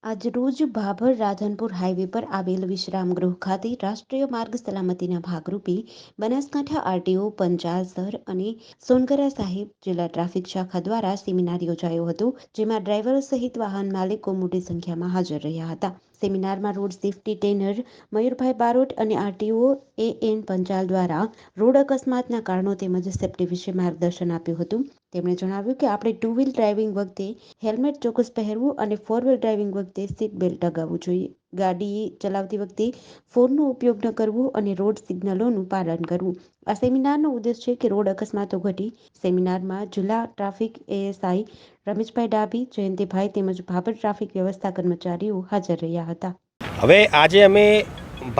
આજરોજ ભાભર રાધનપુર હાઈવે પર આવેલ વિશ્રામ ગૃહ ખાતે રાષ્ટ્રીય માર્ગ સલામતીના ભાગરૂપે બનાસકાંઠા આરટીઓ પંચાસર અને સોનગરા સાહિબ જિલ્લા ટ્રાફિક શાખા દ્વારા સેમિનાર યોજાયો હતો, જેમાં ડ્રાઈવરો સહિત વાહન માલિકો મોટી સંખ્યામાં હાજર રહ્યા હતા. સેમિનારમાં રોડ સેફટી ટ્રેનર મયુરભાઈ બારોટ અને આરટીઓ એએન પંચાલ દ્વારા રોડ અકસ્માતના કારણો તેમજ સેફટી વિશે માર્ગદર્શન આપ્યું હતું. તેમણે જણાવ્યું કે આપણે ટુ વ્હીલ ડ્રાઇવિંગ વખતે હેલ્મેટ ચોક્કસ પહેરવું અને ફોર વ્હીલ ડ્રાઇવિંગ વખતે સીટ બેલ્ટ લગાવવું જોઈએ. ગાડી ચલાવતી વખતે ફોનનો ઉપયોગ ન કરવો અને રોડ સિગ્નલોનું પાલન કરવું. આ સેમિનારનો ઉદ્દેશ છે કે રોડ અકસ્માતો ઘટી. સેમિનારમાં જિલ્લા ટ્રાફિક એએસઆઈ રમેશભાઈ ડાભી, જયંતિભાઈ તેમજ ભાભર ટ્રાફિક વ્યવસ્થા કર્મચારીઓ હાજર રહ્યા હતા. હવે આજે અમે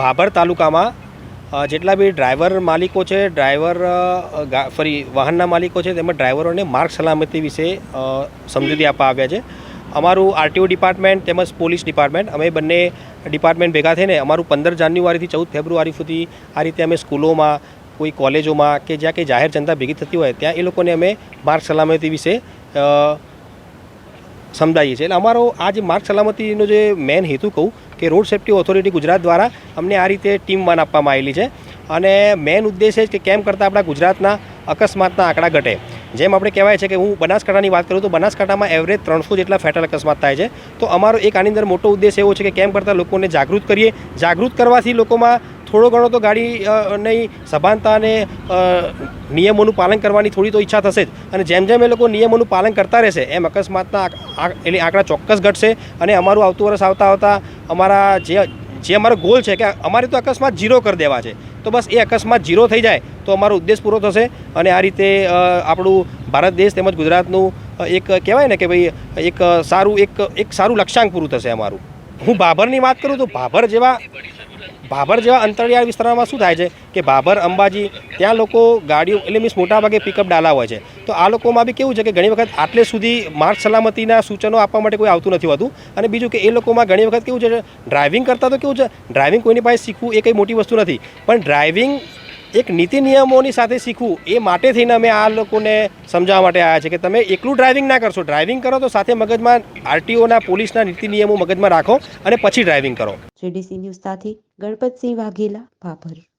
ભાભર તાલુકામાં જેટલા બી ડ્રાઈવર માલિકો છે, વાહનના માલિકો છે, તેમજ ડ્રાઈવરોને માર્ગ સલામતી વિશે સમજૂતી આપવા આવ્યા છે. અમારું આરટીઓ ડિપાર્ટમેન્ટ તેમજ પોલીસ ડિપાર્ટમેન્ટ, અમે બંને ડિપાર્ટમેન્ટ ભેગા થઈને અમારું 15 જાન્યુઆરીથી 14 ફેબ્રુઆરી સુધી આ રીતે અમે સ્કૂલોમાં, કોઈ કોલેજોમાં કે જ્યાં કંઈ જાહેર જનતા ભેગી થતી હોય ત્યાં એ લોકોને અમે માર્ગ સલામતી વિશે સમજાવીએ છીએ. એટલે અમારો આ જે માર્ગ સલામતીનો જે મેઇન હેતુ કહું કે રોડ સેફ્ટી ઓથોરિટી ગુજરાત દ્વારા અમને આ રીતે ટીમ 1 આપવામાં આવેલી છે અને મેઇન ઉદ્દેશ એ છે કે કેમ કરતાં આપણા ગુજરાતના અકસ્માતના આંકડા ઘટે. જેમ આપણે કહેવાય છે કે હું બનાસકાંઠાની વાત કરું તો બનાસકાંઠામાં એવરેજ 300 જેટલા ફેટલ અકસ્માત થાય છે. તો અમારો એક આની અંદર મોટો ઉદ્દેશ એવો છે કે કેમ કરતાં લોકોને જાગૃત કરીએ. જાગૃત કરવાથી લોકોમાં થોડો ઘણો તો ગાડીની સભાનતા અને નિયમોનું પાલન કરવાની થોડી તો ઈચ્છા થશે જ. અને જેમ જેમ એ લોકો નિયમોનું પાલન કરતા રહેશે એમ અકસ્માતના એટલે આંકડા ચોક્કસ ઘટશે. અને અમારું આવતું વર્ષ આવતા અમારા જે અમારો ગોલ છે કે અમારે તો અકસ્માત 0 કરી દેવા છે. તો બસ એ અકસ્માત 0 થઈ જાય તો અમારો ઉદ્દેશ પૂરો થશે. અને આ રીતે આપણું ભારત દેશ તેમજ ગુજરાતનું એક કહેવાય ને કે ભાઈ એક સારું લક્ષ્યાંક પૂરું થશે અમારું. હું ભાભરની વાત કરું તો ભાભર જેવા અંતરિયાળ વિસ્તારમાં શું થાય છે કે ભાભર, અંબાજી ત્યાં લોકો ગાડીઓ એટલે મોટા ભાગે પિકઅપ ડાલા હોય છે. તો આ લોકોમાં બી કેવું છે કે ઘણી વખત આટલે સુધી માર્ગ સલામતીના સૂચનો આપવા માટે કોઈ આવતું નથી હોતું. અને બીજું કે એ લોકોમાં ઘણી વખત કેવું છે, ડ્રાઇવિંગ કરતાં તો કેવું છે, ડ્રાઇવિંગ કોઈની પાસે શીખવું એ કંઈ મોટી વસ્તુ નથી, પણ ડ્રાઇવિંગ એક નીતિ નિયમોની સાથે શીખવું એ માટે થઈને અમે આ લોકોને સમજાવવા માટે આવ્યા છે કે તમે એકલું ડ્રાઇવિંગ ના કરશો. ડ્રાઇવિંગ કરો તો સાથે મગજમાં આરટીઓના, પોલીસના નીતિ નિયમો મગજમાં રાખો અને પછી ડ્રાઇવિંગ કરો. જેડીસી ન્યૂઝ સાથે ગણપતસિંહ વાઘેલા, ભાભર.